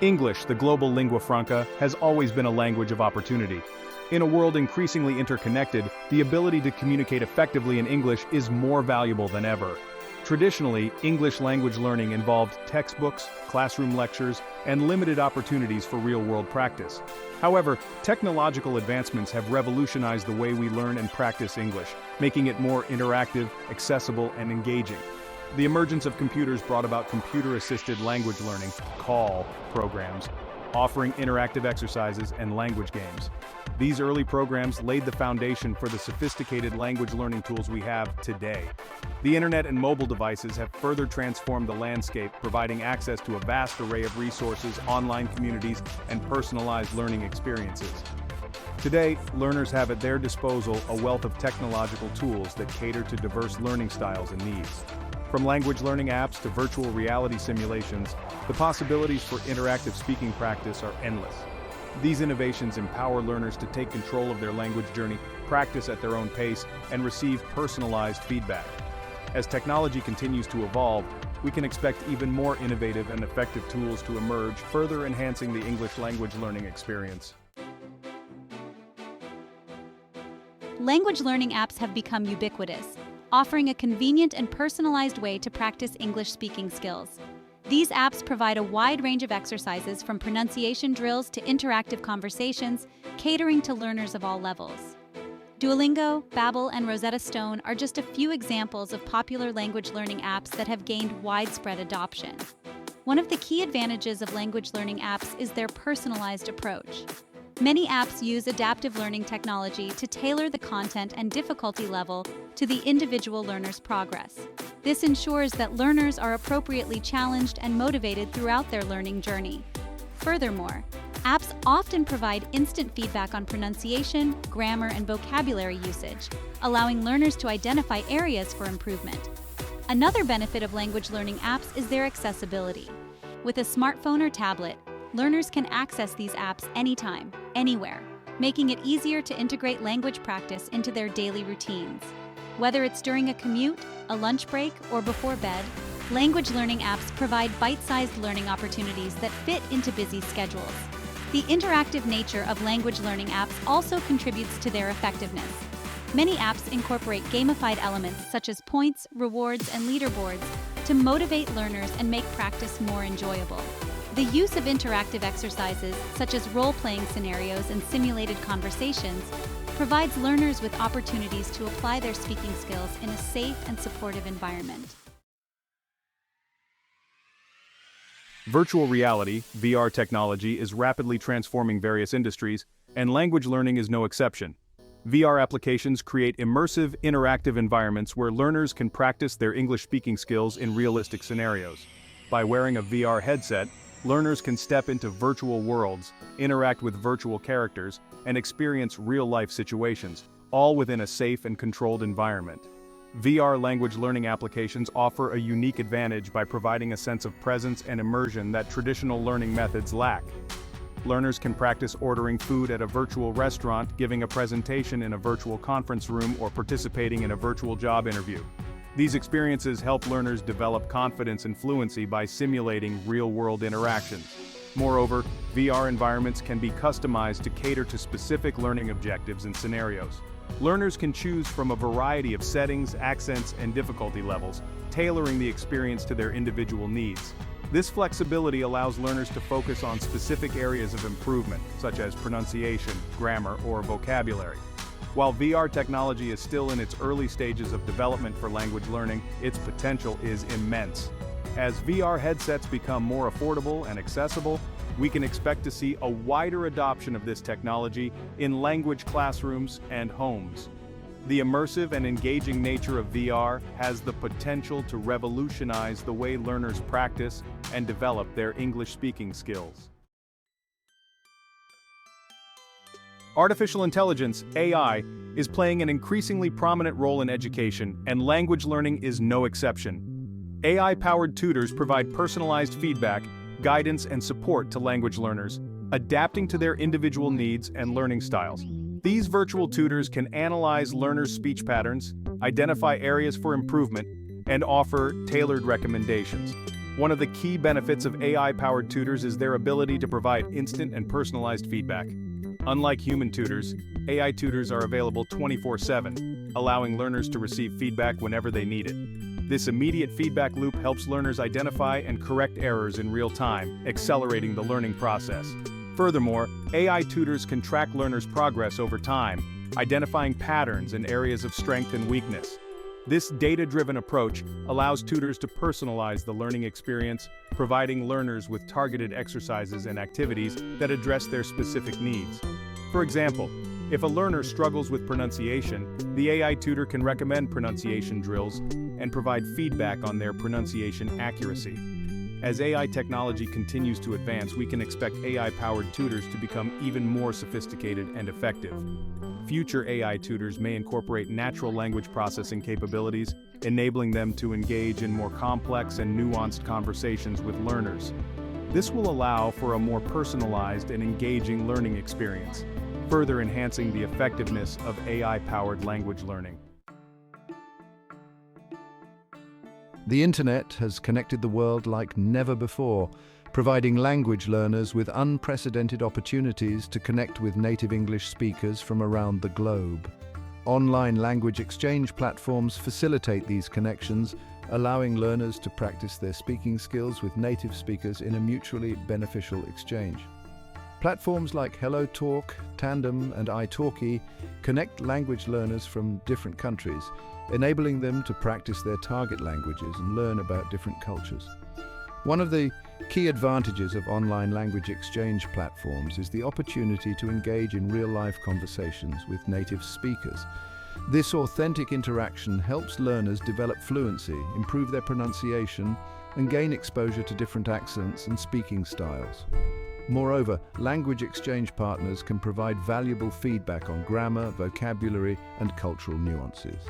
English, the global lingua franca, has always been a language of opportunity. In a world increasingly interconnected, the ability to communicate effectively in English is more valuable than ever. Traditionally, English language learning involved textbooks, classroom lectures, and limited opportunities for real-world practice. However, technological advancements have revolutionized the way we learn and practice English, making it more interactive, accessible, and engaging. The emergence of computers brought about computer-assisted language learning, CALL, programs, offering interactive exercises and language games. These early programs laid the foundation for the sophisticated language learning tools we have today. The internet and mobile devices have further transformed the landscape, providing access to a vast array of resources, online communities, and personalized learning experiences. Today, learners have at their disposal a wealth of technological tools that cater to diverse learning styles and needs. From language learning apps to virtual reality simulations, the possibilities for interactive speaking practice are endless. These innovations empower learners to take control of their language journey, practice at their own pace, and receive personalized feedback. As technology continues to evolve, we can expect even more innovative and effective tools to emerge, further enhancing the English language learning experience. Language learning apps have become ubiquitous, offering a convenient and personalized way to practice English speaking skills. These apps provide a wide range of exercises from pronunciation drills to interactive conversations, catering to learners of all levels. Duolingo, Babbel, and Rosetta Stone are just a few examples of popular language learning apps that have gained widespread adoption. One of the key advantages of language learning apps is their personalized approach. Many apps use adaptive learning technology to tailor the content and difficulty level to the individual learner's progress. This ensures that learners are appropriately challenged and motivated throughout their learning journey. Furthermore, apps often provide instant feedback on pronunciation, grammar, and vocabulary usage, allowing learners to identify areas for improvement. Another benefit of language learning apps is their accessibility. With a smartphone or tablet, learners can access these apps anytime, anywhere, making it easier to integrate language practice into their daily routines. Whether it's during a commute, a lunch break, or before bed, language learning apps provide bite-sized learning opportunities that fit into busy schedules. The interactive nature of language learning apps also contributes to their effectiveness. Many apps incorporate gamified elements such as points, rewards, and leaderboards to motivate learners and make practice more enjoyable. The use of interactive exercises, such as role-playing scenarios and simulated conversations, provides learners with opportunities to apply their speaking skills in a safe and supportive environment. Virtual reality, VR technology, is rapidly transforming various industries, and language learning is no exception. VR applications create immersive, interactive environments where learners can practice their English speaking skills in realistic scenarios. By wearing a VR headset, learners can step into virtual worlds, interact with virtual characters, and experience real-life situations, all within a safe and controlled environment. VR language learning applications offer a unique advantage by providing a sense of presence and immersion that traditional learning methods lack. Learners can practice ordering food at a virtual restaurant, giving a presentation in a virtual conference room, or participating in a virtual job interview. These experiences help learners develop confidence and fluency by simulating real-world interactions. Moreover, VR environments can be customized to cater to specific learning objectives and scenarios. Learners can choose from a variety of settings, accents, and difficulty levels, tailoring the experience to their individual needs. This flexibility allows learners to focus on specific areas of improvement, such as pronunciation, grammar, or vocabulary. While VR technology is still in its early stages of development for language learning, its potential is immense. As VR headsets become more affordable and accessible, we can expect to see a wider adoption of this technology in language classrooms and homes. The immersive and engaging nature of VR has the potential to revolutionize the way learners practice and develop their English speaking skills. Artificial intelligence, AI, is playing an increasingly prominent role in education, and language learning is no exception. AI-powered tutors provide personalized feedback, guidance, and support to language learners, adapting to their individual needs and learning styles. These virtual tutors can analyze learners' speech patterns, identify areas for improvement, and offer tailored recommendations. One of the key benefits of AI-powered tutors is their ability to provide instant and personalized feedback. Unlike human tutors, AI tutors are available 24/7, allowing learners to receive feedback whenever they need it. This immediate feedback loop helps learners identify and correct errors in real time, accelerating the learning process. Furthermore, AI tutors can track learners' progress over time, identifying patterns and areas of strength and weakness. This data-driven approach allows tutors to personalize the learning experience, providing learners with targeted exercises and activities that address their specific needs. For example, if a learner struggles with pronunciation, the AI tutor can recommend pronunciation drills and provide feedback on their pronunciation accuracy. As AI technology continues to advance, we can expect AI-powered tutors to become even more sophisticated and effective. Future AI tutors may incorporate natural language processing capabilities, enabling them to engage in more complex and nuanced conversations with learners. This will allow for a more personalized and engaging learning experience, further enhancing the effectiveness of AI-powered language learning. The internet has connected the world like never before, providing language learners with unprecedented opportunities to connect with native English speakers from around the globe. Online language exchange platforms facilitate these connections, allowing learners to practice their speaking skills with native speakers in a mutually beneficial exchange. Platforms like HelloTalk, Tandem, and italki connect language learners from different countries, enabling them to practice their target languages and learn about different cultures. One of the key advantages of online language exchange platforms is the opportunity to engage in real-life conversations with native speakers. This authentic interaction helps learners develop fluency, improve their pronunciation, and gain exposure to different accents and speaking styles. Moreover, language exchange partners can provide valuable feedback on grammar, vocabulary, and cultural nuances.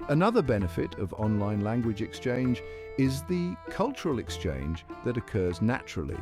Another benefit of online language exchange is the cultural exchange that occurs naturally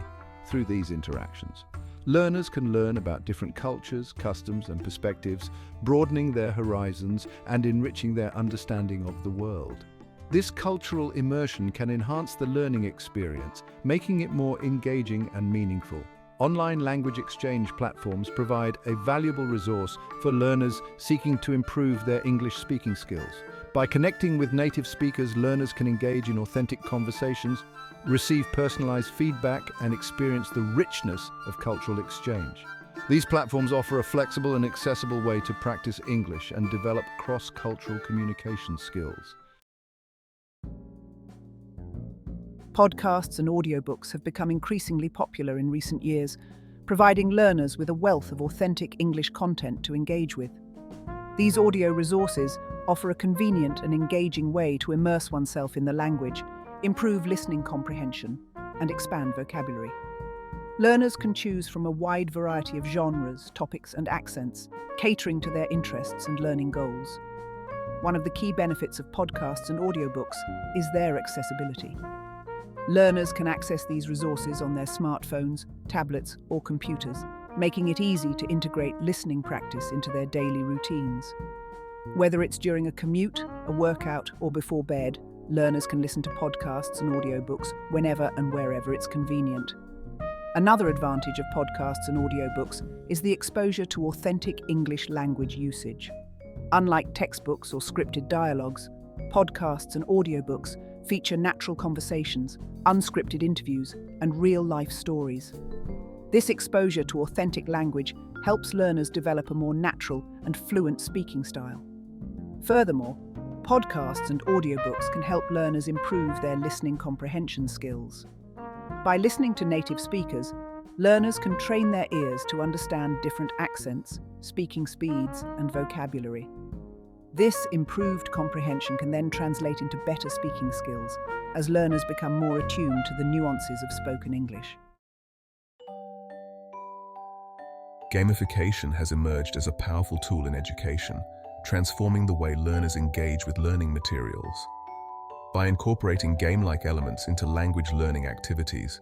through these interactions. Learners can learn about different cultures, customs, and perspectives, broadening their horizons and enriching their understanding of the world. This cultural immersion can enhance the learning experience, making it more engaging and meaningful. Online language exchange platforms provide a valuable resource for learners seeking to improve their English speaking skills. By connecting with native speakers, learners can engage in authentic conversations, receive personalized feedback, and experience the richness of cultural exchange. These platforms offer a flexible and accessible way to practice English and develop cross-cultural communication skills. Podcasts and audiobooks have become increasingly popular in recent years, providing learners with a wealth of authentic English content to engage with. These audio resources offer a convenient and engaging way to immerse oneself in the language, improve listening comprehension, and expand vocabulary. Learners can choose from a wide variety of genres, topics, and accents, catering to their interests and learning goals. One of the key benefits of podcasts and audiobooks is their accessibility. Learners can access these resources on their smartphones, tablets, or computers, making it easy to integrate listening practice into their daily routines. Whether it's during a commute, a workout, or before bed, learners can listen to podcasts and audiobooks whenever and wherever it's convenient. Another advantage of podcasts and audiobooks is the exposure to authentic English language usage. Unlike textbooks or scripted dialogues, podcasts and audiobooks feature natural conversations, unscripted interviews, and real-life stories. This exposure to authentic language helps learners develop a more natural and fluent speaking style. Furthermore, podcasts and audiobooks can help learners improve their listening comprehension skills. By listening to native speakers, learners can train their ears to understand different accents, speaking speeds, and vocabulary. This improved comprehension can then translate into better speaking skills as learners become more attuned to the nuances of spoken English. Gamification has emerged as a powerful tool in education, transforming the way learners engage with learning materials. By incorporating game-like elements into language learning activities,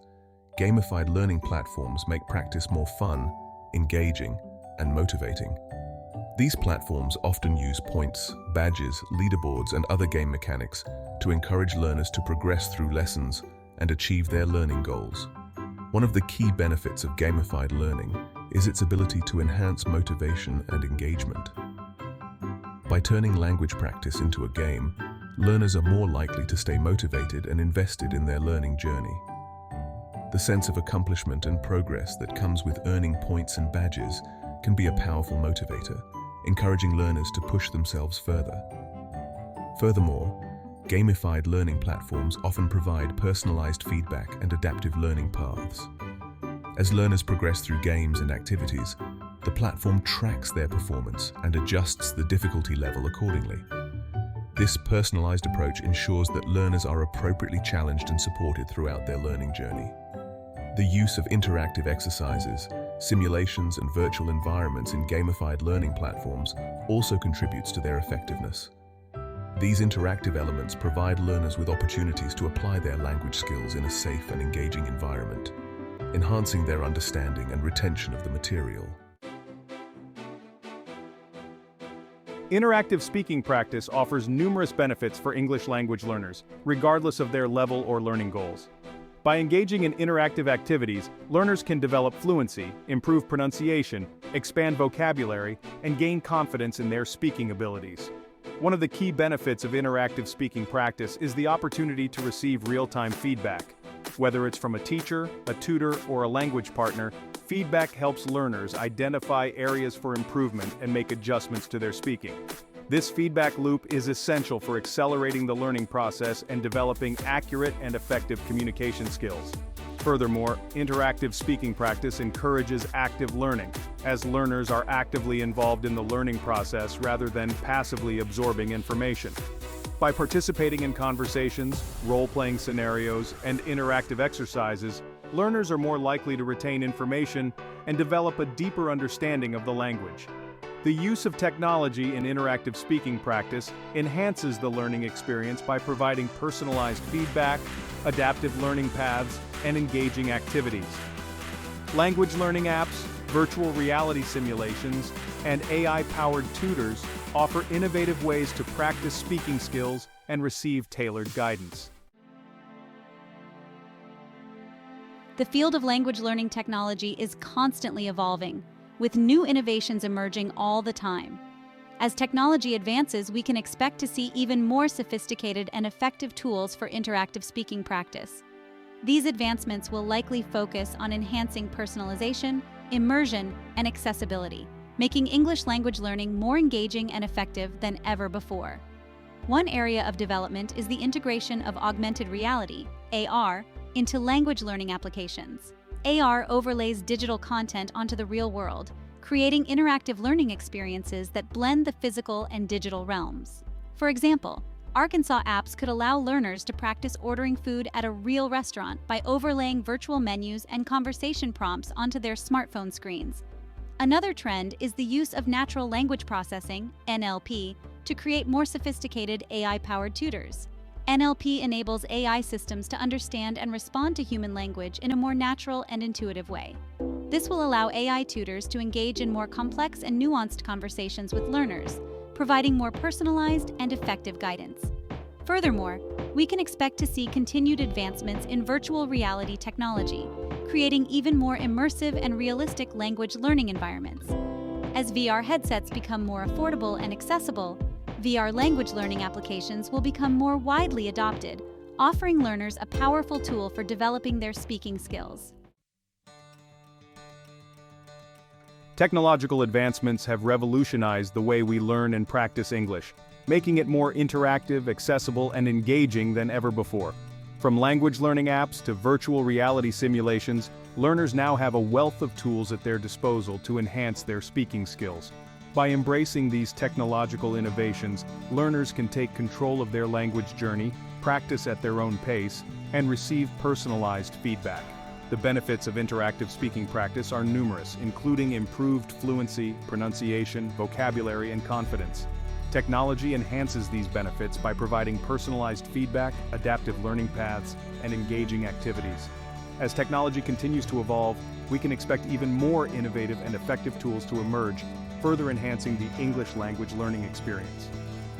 gamified learning platforms make practice more fun, engaging, and motivating. These platforms often use points, badges, leaderboards, and other game mechanics to encourage learners to progress through lessons and achieve their learning goals. One of the key benefits of gamified learning is its ability to enhance motivation and engagement. By turning language practice into a game, learners are more likely to stay motivated and invested in their learning journey. The sense of accomplishment and progress that comes with earning points and badges can be a powerful motivator, encouraging learners to push themselves further. Furthermore, gamified learning platforms often provide personalized feedback and adaptive learning paths. As learners progress through games and activities, the platform tracks their performance and adjusts the difficulty level accordingly. This personalized approach ensures that learners are appropriately challenged and supported throughout their learning journey. The use of interactive exercises, simulations, and virtual environments in gamified learning platforms also contributes to their effectiveness. These interactive elements provide learners with opportunities to apply their language skills in a safe and engaging environment, enhancing their understanding and retention of the material. Interactive speaking practice offers numerous benefits for English language learners, regardless of their level or learning goals. By engaging in interactive activities, learners can develop fluency, improve pronunciation, expand vocabulary, and gain confidence in their speaking abilities. One of the key benefits of interactive speaking practice is the opportunity to receive real-time feedback. Whether it's from a teacher, a tutor, or a language partner, feedback helps learners identify areas for improvement and make adjustments to their speaking. This feedback loop is essential for accelerating the learning process and developing accurate and effective communication skills. Furthermore, interactive speaking practice encourages active learning, as learners are actively involved in the learning process rather than passively absorbing information. By participating in conversations, role-playing scenarios, and interactive exercises, learners are more likely to retain information and develop a deeper understanding of the language. The use of technology in interactive speaking practice enhances the learning experience by providing personalized feedback, adaptive learning paths, and engaging activities. Language learning apps, virtual reality simulations, and AI-powered tutors offer innovative ways to practice speaking skills and receive tailored guidance. The field of language learning technology is constantly evolving, with new innovations emerging all the time. As technology advances, we can expect to see even more sophisticated and effective tools for interactive speaking practice. These advancements will likely focus on enhancing personalization, immersion, and accessibility, making English language learning more engaging and effective than ever before. One area of development is the integration of augmented reality, AR, into language learning applications. AR overlays digital content onto the real world, creating interactive learning experiences that blend the physical and digital realms. For example, Arkansas apps could allow learners to practice ordering food at a real restaurant by overlaying virtual menus and conversation prompts onto their smartphone screens. Another trend is the use of natural language processing, NLP, to create more sophisticated AI-powered tutors. NLP enables AI systems to understand and respond to human language in a more natural and intuitive way. This will allow AI tutors to engage in more complex and nuanced conversations with learners, providing more personalized and effective guidance. Furthermore, we can expect to see continued advancements in virtual reality technology, creating even more immersive and realistic language learning environments. As VR headsets become more affordable and accessible, VR language learning applications will become more widely adopted, offering learners a powerful tool for developing their speaking skills. Technological advancements have revolutionized the way we learn and practice English, making it more interactive, accessible, and engaging than ever before. From language learning apps to virtual reality simulations, learners now have a wealth of tools at their disposal to enhance their speaking skills. By embracing these technological innovations, learners can take control of their language journey, practice at their own pace, and receive personalized feedback. The benefits of interactive speaking practice are numerous, including improved fluency, pronunciation, vocabulary, and confidence. Technology enhances these benefits by providing personalized feedback, adaptive learning paths, and engaging activities. As technology continues to evolve, we can expect even more innovative and effective tools to emerge, further enhancing the English language learning experience.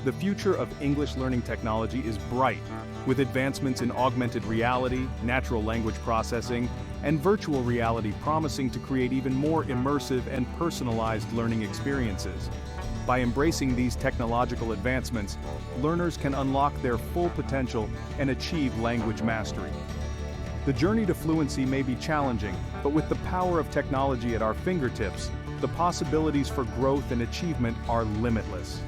The future of English learning technology is bright, with advancements in augmented reality, natural language processing, and virtual reality promising to create even more immersive and personalized learning experiences. By embracing these technological advancements, learners can unlock their full potential and achieve language mastery. The journey to fluency may be challenging, but with the power of technology at our fingertips, the possibilities for growth and achievement are limitless.